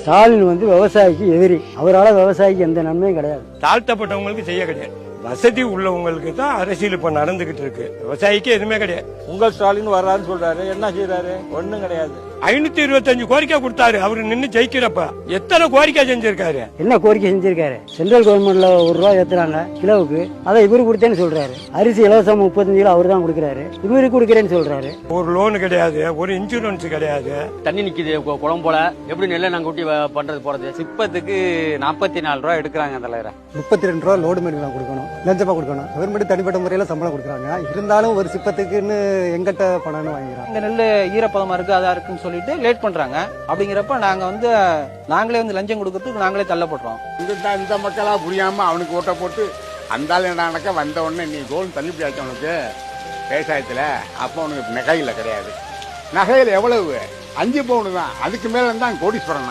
ஸ்டாலின் வந்து விவசாயிக்கு எதிரி. அவரால் விவசாயிக்கு எந்த நன்மையும் கிடையாது. தாழ்த்தப்பட்டவங்களுக்கு செய்ய கிடையாது. வசதி உள்ளவங்களுக்கு தான் அரசியல் இப்ப நடந்துகிட்டு இருக்கு. விவசாயிக்கு எதுவுமே கிடையாது. உங்கள் ஸ்டாலின் வர்றாருன்னு சொல்றாரு, என்ன செய்யறாரு? ஒண்ணும் கிடையாது. 525 கோரிக்கை கொடுத்தாரு. அவரு நின்னு ஜெயிக்கிறப்ப எத்தனை கோரிக்கை செஞ்சிருக்காரு? என்ன கோரிக்கை செஞ்சிருக்காரு? சென்ட்ரல் கவர்மெண்ட்ல ₹1 ஏத்துறாங்க கிலோவுக்கு, அதை இவரு கொடுத்தேன்னு சொல்றாரு. அரிசி இலவசம் 35 கிலோ அவர் தான் கொடுக்கறாரு, இவரு கொடுக்கறேன்னு சொல்றாரு. ஒரு லோன் கிடையாது, ஒரு இன்சூரன்ஸ் கிடையாது. தண்ணி நிக்குது குளம் போல, எப்படி நெல்லை நாங்க ஊட்டி பண்றது போறது? சிப்பத்துக்கு 44 ரூபா எடுக்கிறாங்க தலைவர. 32 ரூபா லோடு மேல கொடுக்கணும், லஞ்சமா கொடுக்கணும். கவர்மெண்ட் தனிப்பட்ட முறையில சம்பளம் கொடுக்குறாங்க. இருந்தாலும் ஒரு சிப்பத்துக்குன்னு எங்கிட்ட பணம்னு வாங்கிக்கிறாங்க. இந்த நெல் ஈரப்பதமா இருக்கு, அதா இருக்குன்னு சொல்லிட்டு லேட் பண்றாங்க. அப்படிங்கிறப்ப நாங்களே வந்து லஞ்சம் கொடுக்கறதுக்கு நாங்களே தள்ளப்படுறோம். இந்த மக்களா புரியாம அவனுக்கு ஓட்ட போட்டு அந்த நடக்க வந்த உடனே நீ கோல் தள்ளுபடி ஆச்சு அவனுக்கு விவசாயத்துல. அப்ப அவனுக்கு நகையில கிடையாது. நகையில எவ்வளவு? 5 பவுன் தான். அதுக்கு மேல தான் கோடீஸ்வரன்.